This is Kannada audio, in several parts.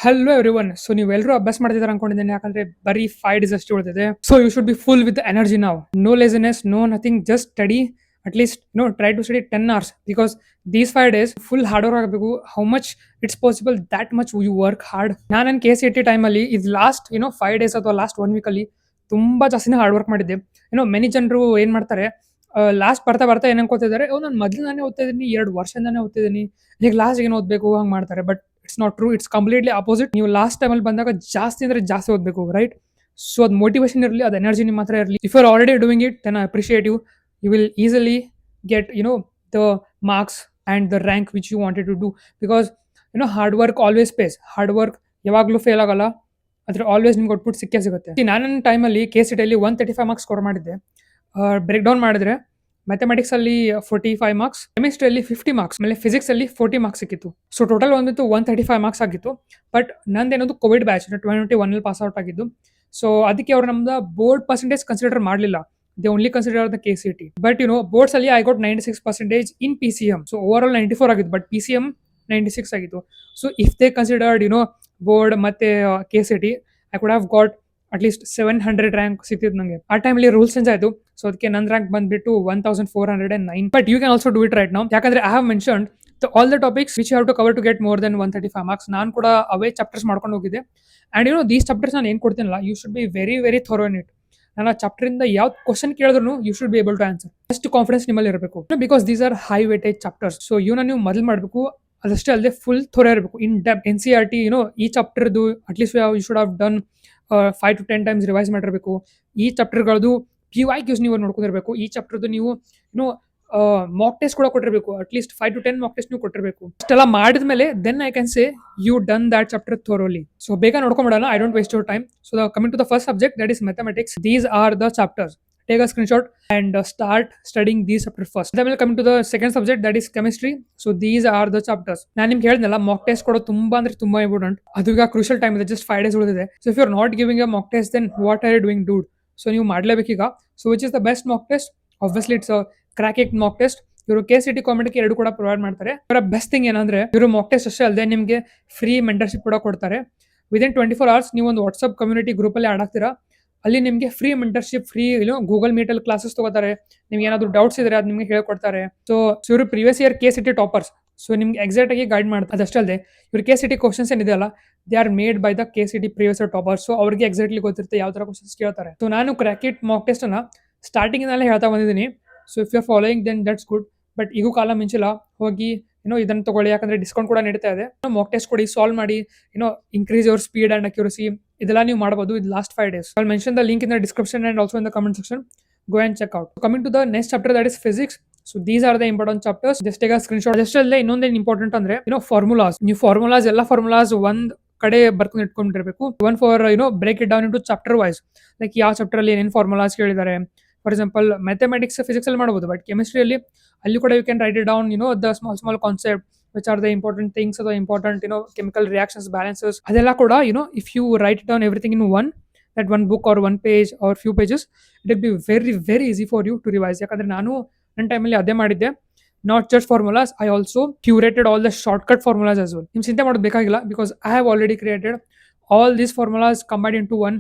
Hello everyone. ಸೊ ನೀವೆಲ್ಲರೂ ಅಭ್ಯಾಸ ಮಾಡ್ತಿದ್ದಾರೆ ಅನ್ಕೊಂಡಿದ್ದೀನಿ, ಯಾಕಂದ್ರೆ ಬರೀ 5 ಡೇಸ್ ಅಷ್ಟು ಉಳಿದಿದೆ. So you should be full with energy ನಾವು. No laziness, no nothing, just study. At least try to study 10 hours because these 5 days full hard work ಆಗಬೇಕು. How much it's possible that much you work hard. ನಾನು KCET ಟೈಮಲ್ಲಿ ಇದು ಲಾಸ್ಟ್ 5 ಡೇಸ್ ಅಥವಾ ಲಾಸ್ಟ್ 1 week ಅಲ್ಲಿ ತುಂಬಾ ಜಾಸ್ತಿನೇ ಹಾರ್ಡ್ ವರ್ಕ್ ಮಾಡಿದ್ದೆ. ಮೆನಿ ಜನರು ಏನ್ ಮಾಡ್ತಾರೆ, ಲಾಸ್ಟ್ ಬರ್ತಾ ಬರ್ತಾ ಏನ್ ಅನ್ಕೋತಿದ್ದಾರೆ, ನಾನು ಮೊದಲಿಂದಾನೇ ಓದ್ತಾ ಇದ್ದೀನಿ, 2 ವರ್ಷದಿಂದಾನೇ ಓದ್ತಿದ್ದೀನಿ, ಈಗ ಲಾಸ್ಟ್ ಏನು ಓದಬೇಕು ಹಂಗೆ ಮಾಡ್ತಾರೆ. But it's not true, it's completely opposite. ನೀವು ಲಾಸ್ಟ್ ಟೈಮಲ್ಲಿ ಬಂದಾಗ ಜಾಸ್ತಿ ಅಂದ್ರೆ ಜಾಸ್ತಿ ಓದಬೇಕು, ರೈಟ್? ಸೊ ಅದು ಮೋಟಿವೇಶನ್ ಇರಲಿ, ಅದು ಎನರ್ಜಿ ನಿಮ್ಮ ಹತ್ರ ಇರಲಿ. If you are already doing it, then I appreciate you. You will easily get the marks and the rank which you wanted to do. Because hard work always pays. Hard work ಯಾವಾಗಲೂ ಫೇಲ್ ಆಗಲ್ಲ, ಅದ್ರ ಆಲ್ವೇಸ್ ನಿಮ್ಗೆ ಔಟ್ಪುಟ್ ಸಿಕ್ಕೇ ಸಿಗುತ್ತೆ. ನಾನು ನನ್ನ ಟೈಮಲ್ಲಿ KCET 135 ಮಾರ್ಕ್ಸ್ ಸ್ಕೋರ್ ಮಾಡಿದ್ದೆ. ಬ್ರೇಕ್ ಡೌನ್ ಮಾಡಿದ್ರೆ ಮ್ಯಾಥಮೆಟಿಕ್ಸ್ ಅಲ್ಲಿ 45 ಮಾರ್ಕ್ಸ್, ಕೆಮಿಸ್ಟ್ರಿಯಲ್ಲಿ 50 ಮಾರ್ಕ್ಸ್, ಆಮೇಲೆ ಫಿಸಿಕ್ಸ್ ಅಲ್ಲಿ 40 ಮಾರ್ಕ್ಸ್ ಸಿಕ್ಕಿತ್ತು. ಸೊ ಟೋಟಲ್ ಒಂದಿತ್ತು 135 ಮಾರ್ಕ್ಸ್ ಆಗಿತ್ತು. ಬಟ್ ನಂದೇನದು ಕೋವಿಡ್ ಬ್ಯಾಚ್ 2021 ಪಾಸ್ ಔಟ್ ಆಗಿದ್ದು. ಸೊ ಅದಕ್ಕೆ ಅವ್ರು ನಮ್ದು ಬೋರ್ಡ್ ಪರ್ಸೆಂಟೇಜ್ ಕನ್ಸಿಡರ್ ಮಾಡಲಿಲ್ಲ. They only consider the KCET. But boards ಅಲ್ಲಿ I got 96% in PCM. So over all 94 ಆಗಿತ್ತು, ಬಟ್ PCM 96 ಆಗಿತ್ತು. So if they considered board ಮತ್ತೆ KCET, I could have got at least 700 rank ಸಿಕ್ತಿತ್ತು ನನಗೆ. ಆ ಟೈಮಲ್ಲಿ ರೂಲ್ಸ್ ಚೇಂಜ್ ಆಯಿತು. ಸೊ ಅದಕ್ಕೆ ನನ್ನ ರ್ಯಾಂಕ್ ಬಂದ್ಬಿಟ್ಟು 1409. But you can also do it right now, ಯಾಕಂದ್ರೆ I have mentioned all the topics which you have to cover to get more than 135 marks. ನಾನು ಕೂಡ ಅವೇ ಚಾಪ್ಟರ್ಸ್ ಮಾಡ್ಕೊಂಡು ಹೋಗಿದ್ದೆ. ಆ್ಯಂಡ್ ದೀಸ್ ಚಾಪ್ಟರ್ಸ್ ನಾನು ಏನು ಕೊಡ್ತೀನಲ್ಲ, you should be very very thorough in it. ನಾನು ಆ ಚಾಪ್ಟರಿಂದ ಯಾವ ಕ್ವಶನ್ ಕೇಳಿದ್ರು you should be able to answer. ಅಷ್ಟು ಕಾನ್ಫಿಡೆನ್ಸ್ ನಿಮ್ಮಲ್ಲಿ ಇರಬೇಕು, because these are high weightage chapters. So ನೀವು ಮೊದಲು ಮಾಡಬೇಕು. ಅದಷ್ಟೇ ಅಲ್ಲದೆ ಫುಲ್ ಥೊರೆ ಇರಬೇಕು. ಇನ್ ಡೆಪ್ NCERT ಈ ಚಾಪ್ಟರ್ದು at least you should have done 5 to 10 times revise ಮಾಡಿರಬೇಕು. ಈ ಚಾಪ್ಟರ್ಗಳದ್ದು PYQs ನೀವು ನೋಡ್ಕೊಂಡಿರಬೇಕು. ಈ ಚಾಪ್ಟರ್ದು ನೀವು ಮಾಕ್ ಟೆಸ್ಟ್ ಕೂಡ ಕೊಟ್ಟಿರಬೇಕು. ಅಟ್ಲೀಸ್ಟ್ 5 to 10 ಮಾಕ್ ಟೆಸ್ಟ್ ನೀವು ಕೊಟ್ಟಿರಬೇಕು. ಅಷ್ಟೆಲ್ಲ ಮಾಡಿದ್ಮೇಲೆ then I can say you done that chapter thoroughly. So ಬೇಗ ನೋಡ್ಕೊಂಬಿಡೋಣ, I don't waste your time. So coming to the first subject, that is mathematics. These are the chapters. Take a screenshot and start studying these chapters first. Then we'll come to the second subject, that is chemistry. So these are the chapters. ನಾನು ನಿಮ್ಗೆ ಹೇಳಿದ್ನಲ್ಲ, ಮಾಕ್ ಟೆಸ್ಟ್ ಕೊಡೋದು ತುಂಬಾ ಅಂದ್ರೆ ತುಂಬಾ ಇಂಪಾರ್ಟೆಂಟ್. ಅದು ಈಗ ಕ್ರೂಷಿಯಲ್ ಟೈಮ್ ಇದೆ, ಜಸ್ಟ್ 5 days ಉಳಿದಿದೆ. So if you are not giving a mock test, then what are you doing dude? So ನೀವು ಮಾಡಲೇಬೇಕೀಗ. So which is the best mock test? Obviously it's crack mock test. ಇವರು KCET ಕಾಮೆಂಟ್ಗೆ 2 ಕೂಡ ಪ್ರೊವೈಡ್ ಮಾಡ್ತಾರೆ. ಇವರ ಬೆಸ್ಟ್ ಥಿಂಗ್ ಏನಂದ್ರೆ, ಇವರು ಮಾಕ್ ಟೆಸ್ಟ್ ಅಷ್ಟೇ ಅಲ್ಲದೆ ನಿಮಗೆ ಫ್ರೀ ಮೆಂಟರ್ಶಿಪ್ ಕೂಡ ಕೊಡ್ತಾರೆ. ವಿದಿನ್ 24 hours ನೀವು ಒಂದು ವಾಟ್ಸ್ಆಪ್ ಕಮ್ಯುನಿಟಿ ಗ್ರೂಪಲ್ಲಿ ಆಡ್ ಆಗ್ತೀರಾ. ಅಲ್ಲಿ ನಿಮಗೆ free mentorship, free Google meet ಅಲ್ಲಿ ಕ್ಲಾಸಸ್ ತಗೋತಾರೆ. ನಿಮ್ಗೆ ಏನಾದ್ರು ಡೌಟ್ಸ್ ಇದ್ರೆ ಅದು ನಿಮ್ಗೆ ಹೇಳ್ಕೊಡ್ತಾರೆ. ಸೊ ಇವರು previous year KCET toppers. So ನಿಮ್ಗೆ ಎಕ್ಸಾಕ್ಟ್ ಆಗಿ ಗೈಡ್ ಮಾಡ್ತಾರೆ. ಅದಷ್ಟೇ ಅಲ್ಲದೆ ಇವ್ರ KCET ಕ್ವಶನ್ಸ್ ಏನಿದೆಯಲ್ಲ, they are made by the KCET previous year toppers. So ಅವ್ರಿಗೆ ಎಕ್ಸಾಕ್ಟ್ಲಿ ಗೊತ್ತಿರುತ್ತೆ ಯಾವ ತರ ಕ್ವಶನ್ಸ್ ಕೇಳ್ತಾರೆ. ಸೊ ನಾನು ಕ್ರ್ಯಾಕೆಟ್ ಮಾಕ್ ಟೆಸ್ಟ್ ಅನ್ನ ಸ್ಟಾರ್ಟಿಂಗ್ ನಲ್ಲೇ ಹೇಳ್ತಾ ಬಂದಿದ್ದೀನಿ. So if you are following then that's good. But ಈಗೂ ಕಾಲ ಮಿಂಚಿಲ್ಲ, ಹೋಗಿ ಇದನ್ನು ತಗೊಳ್ಳಿ, ಯಾಕಂದ್ರೆ ಡಿಸ್ಕೌಂಟ್ ಕೂಡ ನಡೀತಾ ಇದೆ. ಮಾಕ್ ಟೆಸ್ಟ್ ಕೊಡಿ, ಸಾಲ್ವ್ ಮಾಡಿ, increase your speed and accuracy. ಇದೆಲ್ಲ ನೀವು ಮಾಡಬಹುದು ಇದು last 5 days. I'll mention the link in the description and also in the comment section. Go and check out. Coming to the next chapter, that is physics. So these are the important chapters. Just take a screenshot. Just ಅಲ್ಲೇ ಇನ್ನೊಂದೇನು ಇಂಪಾರ್ಟೆಂಟ್ ಅಂದ್ರೆ ಫಾರ್ಮುಲಾಸ್. ನೀವು ಫಾರ್ಮುಲಾಸ್ ಎಲ್ಲ ಫಾರ್ಮುಲಾಸ್ ಒಂದ್ ಕಡೆ ಬರ್ಕೊಂಡು ಇಟ್ಕೊಂಡಿರ್ಬೇಕು. One for break it down into chapter wise. Like ಯಾವ ಚಾಪ್ಟರ್ ಅಲ್ಲಿ ಏನೇನು ಫಾರ್ಮುಲಾಸ್ ಕೇಳಿದ್ದಾರೆ. ಫಾರ್ ಎಕ್ಸಾಂಪಲ್ ಮ್ಯಾಥಮೆಟಿಕ್ಸ್ ಫಿಸಿಕ್ಸ್ ಅಲ್ಲಿ ಮಾಡಬಹುದು, ಬಟ್ ಕೆಮಿಸ್ಟ್ರಿಯಲ್ಲಿ ಅಲ್ಲಿ ಕೂಡ you can write it down the small concept which are the important things, or the important chemical reactions, balances. Adella kuda if you write down everything in one book or one page or few pages, it will be very very easy for you to revise. Yakandre nanu ನನ್ನ ಟೈಮಲ್ಲಿ ಅದೇ ಮಾಡಿದ್ದೆ. Not just formulas, I also curated all the shortcut formulas as well. ನಿಮ್ ಚಿಂತೆ ಮಾಡೋದು ಬೇಕಾಗಿಲ್ಲ, because I have already created all these formulas combined into one,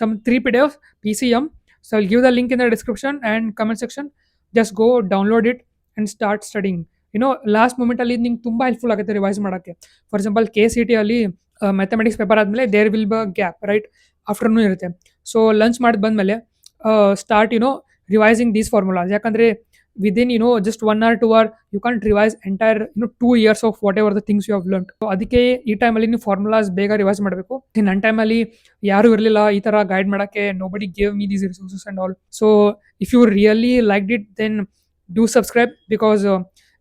some 3 PDFs PCM. So I'll give the link in the description and comment section. Just go download it and start studying. Last moment ಅಲ್ಲಿ ನಿಮ್ಗೆ ತುಂಬಾ ಹೆಲ್ಪ್ಫುಲ್ ಆಗುತ್ತೆ ರಿವೈಸ್ ಮಾಡೋಕ್ಕೆ. ಫಾರ್ ಎಕ್ಸಾಂಪಲ್ KCET ಅಲ್ಲಿ ಮ್ಯಾಥಮೆಟಿಕ್ಸ್ ಪೇಪರ್ ಆದ್ಮೇಲೆ there will be gap, right? Afternoon ಇರುತ್ತೆ. ಸೊ ಲಂಚ್ ಮಾಡಿ ಬಂದ್ಮೇಲೆ ಸ್ಟಾರ್ಟ್ ರಿವೈಸಿಂಗ್ ದೀಸ್ ಫಾರ್ಮುಲಾಸ್. ಯಾಕಂದ್ರೆ within just 1 hour 2 hour you can revise entire 2 years of whatever the things you have learn. ಅದಕ್ಕೆ ಈ ಟೈಮಲ್ಲಿ ನೀವು ಫಾರ್ಮುಲಾಸ್ ಬೇಗ ರಿವೈಸ್ ಮಾಡಬೇಕು. ನನ್ನ ಟೈಮಲ್ಲಿ ಯಾರು ಇರಲಿಲ್ಲ ಈ ತರ ಗೈಡ್ ಮಾಡೋಕ್ಕೆ. Nobody gave me these resources and all. So if you really liked it, then do subscribe, because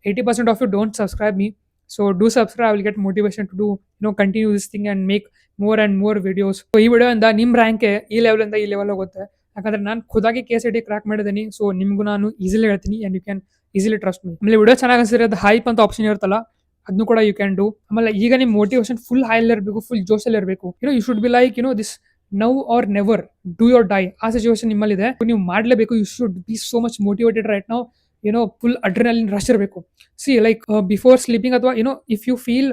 80% of you don't subscribe me. So do subscribe. I will get motivation to do continue this thing and make more and more videos. So ಈ ವಿಡಿಯೋ ಇಂದ ನಿಮ್ಮ ರ್ಯಾಂಕ್ ಈ ಲೆವೆಲ್ ಇಂದ ಈ ಲೆವೆಲ್ ಹೋಗುತ್ತೆ. ಯಾಕಂದ್ರೆ ನಾನು ಖುದಾಗಿ KCET ಕ್ರ್ಯಾಕ್ ಮಾಡಿದ್ದೀನಿ. ಸೊ ನಿಮ್ಗೂ ನಾನು ಈಸಿಲಿ ಹೇಳ್ತೀನಿ, and you can easily trust me. ಆಮೇಲೆ ವಿಡಿಯೋ ಚೆನ್ನಾಗಿ ಅನ್ಸಿದ್ರೆ ಅದು ಹೈಪ್ ಅಂತ ಆಪ್ಷನ್ ಇರುತ್ತಲ್ಲ, ಅದನ್ನು ಕೂಡ ಯು ಕ್ಯಾನ್ ಡೂ. ಆಮೇಲೆ ಈಗ ನಿಮ್ಮ ಮೋಟಿವೇಶನ್ ಫುಲ್ ಹೈಲಿ ಇರಬೇಕು, ಫುಲ್ ಜೋಶಲ್ಲಿ ಇರಬೇಕು. You should be like this now or never, do or die. ಆ ಸಿಚುವೇಶನ್ ನಿಮ್ಮಲ್ಲಿದೆ, ನೀವು ಮಾಡಲೇಬೇಕು. You should be so much motivated right now. Full adrenaline rush ಇರಬೇಕು. ಸಿ ಲೈಕ್ ಬಿಫೋರ್ ಸ್ಲೀಪಿಂಗ್, ಅಥವಾ ಇಫ್ ಯು ಫೀಲ್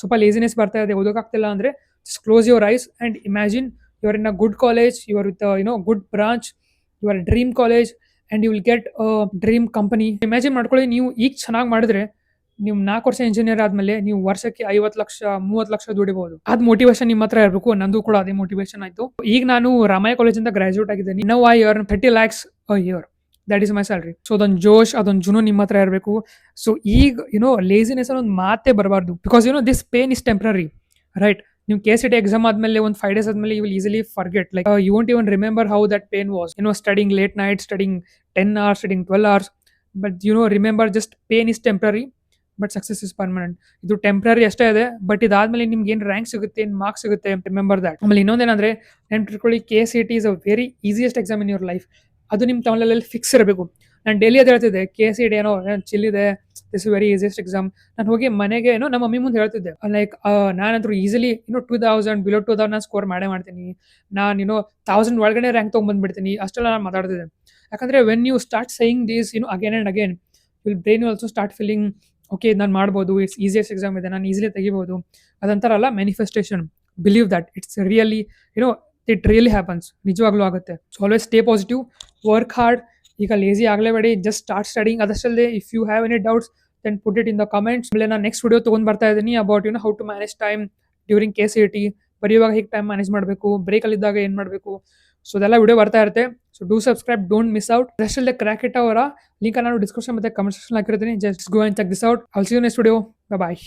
ಸ್ವಲ್ಪ ಲೇಸಿನೆಸ್ ಬರ್ತಾ ಇದೆ, ಓದೋಕ್ಕಾಗ್ತಿಲ್ಲ ಅಂದರೆ just close your eyes and imagine you are in a good college, you are with a good branch, you are a dream college and you will get a dream company. Imagine ಮಾಡ್ಕೊಳ್ಳಿ, ನೀವು ಈಗ ಚೆನ್ನಾಗಿ ಮಾಡಿದ್ರೆ ನೀವು 4 ವರ್ಷ ಇಂಜಿನಿಯರ್ ಆದ್ಮೇಲೆ ನೀವು ವರ್ಷಕ್ಕೆ 50 ಲಕ್ಷ 30 ಲಕ್ಷ ದುಡಿಬಹುದು. ಅದ್ ಮೋಟಿವೇಶನ್ ನಿಮ್ಮ ಹತ್ರ ಇರಬೇಕು. ನಂದು ಕೂಡ ಅದೇ ಮೋಟಿವೇಶನ್ ಆಯ್ತು. ಈಗ ನಾನು ರಾಮಯ್ಯ ಕಾಲೇಜಿಂದ ಗ್ರಾಜುಯೇಟ್ ಆಗಿದ್ದೀನಿ. Now I earn 30 lakhs a year. That is my salary. So ಅದೊಂದು ಜೋಶ್, ಅದೊಂದು ಜುನೂನ್ ನಿಮ್ಮ ಹತ್ರ ಇರಬೇಕು. ಸೊ ಈಗ ಲೇಸಿನೆಸ್ ಅನ್ನೋ ಒಂದು ಮಾತೇ ಬರಬಾರ್ದು. Because this pain is temporary, right? ನೀವು KCET ಎಕ್ಸಾಮ್ ಆದ್ಮೇಲೆ ಒಂದು 5 days ಆದ್ಮೇಲೆ you will easily forget, like you won't even remember how that pain was, studying late night, studying 10 hours, studying 12 hours. But remember, just pain is temporary but success is permanent. ಇದು ಟೆಂಪ್ರರಿ ಅಷ್ಟೇ ಇದೆ, ಬಟ್ ಇದಾದ್ಮೇಲೆ ನಿಮ್ಗೆ ಏನು ರ್ಯಾಂಕ್ ಸಿಗುತ್ತೆ, ಏನು ಮಾರ್ಕ್ಸ್ ಸಿಗುತ್ತೆ, ರಿಮೆಂಬರ್ ದಟ್. ಆಮೇಲೆ ಇನ್ನೊಂದೇನಂದ್ರೆ ನೆನ್ಪಿಟ್ಕೊಳ್ಳಿ, KCET is a very easiest exam in your life. ಅದು ನಿಮ್ಮ ತಲೆಯಲ್ಲಿ ಫಿಕ್ಸ್ ಇರಬೇಕು. ನಾನು ಡೈಲಿ ಅದು ಹೇಳ್ತಿದ್ದೆ, KCET ಚಿಲ್ ಇದೆ, ದಿಸ್ ವೆರಿ ಈಸಿಯೆಸ್ಟ್ ಎಕ್ಸಾಮ್. ನಾನು ಹೋಗಿ ಮನೆಗೆ ನಮ್ಮ ಮಮ್ಮಿ ಮುಂದೆ ಹೇಳ್ತಿದ್ದೆ, ಲೈಕ್ ನಾನಂತೂ ಈಸಿಲಿ 2000 ಬಿಲೋ 2000 ನಾನು ಸ್ಕೋರ್ ಮಾಡ್ತೀನಿ, ನಾನು 1000 ಒಳಗಡೆ ರ್ಯಾಂಕ್ ತೊಗೊಂಡ್ಬಂದ್ಬಿಡ್ತೀನಿ, ಅಷ್ಟೆಲ್ಲ ನಾನು ಮಾತಾಡ್ತಿದ್ದೆ. ಯಾಕಂದ್ರೆ when you start saying these again and again, will brain also start feeling okay, ನಾನು ಮಾಡ್ಬೋದು, ಇಟ್ಸ್ ಈಸಿಯೆಸ್ಟ್ ಎಕ್ಸಾಮ್ ಇದೆ, ನಾನು ಈಸಿಲಿ ತೆಗಿಬೋದು. ಅದಂತಾರಲ್ಲ manifestation, believe that it's really it really happens, ನಿಜವಾಗ್ಲೂ ಆಗುತ್ತೆ. So always stay positive, work hard. ಈಗ ಲೇಸಿ ಆಗಲೇಬೇಡಿ, ಜಸ್ಟ್ ಸ್ಟಾರ್ಟ್ ಸ್ಟಡಿಂಗ್. ಅದಷ್ಟಲ್ಲದೆ if you have any doubts then put it in the comments. ಆಮೇಲೆ ನಾನು ನೆಕ್ಸ್ಟ್ ವಿಡಿಯೋ ತೊಗೊಂಡು ಬರ್ತಾ ಇದ್ದೀನಿ about how to manage time during KCET. ಬರೆಯುವಾಗ ಹೇಗೆ ಟೈಮ್ ಮ್ಯಾನೇಜ್ ಮಾಡಬೇಕು, ಬ್ರೇಕಲ್ಲಿದ್ದಾಗ ಏನು ಮಾಡಬೇಕು, ಸೊ ಅದೆಲ್ಲ ವಿಡಿಯೋ ಬರ್ತಾ ಇರುತ್ತೆ. So do subscribe, don't miss out. ಅದಷ್ಟಲ್ಲದೆ ಕ್ರ್ಯಾಕೆಟ್ ಅವರ ಲಿಂಕ್ ನಾನು ಡಿಸ್ಕ್ರಿಪ್ಷನ್ ಮತ್ತೆ ಕಮೆಂಟ್ ಸೆಕ್ಷನ್ ಹಾಕಿರ್ತೀನಿ. Just go and check this out. I will see you next video. Bye.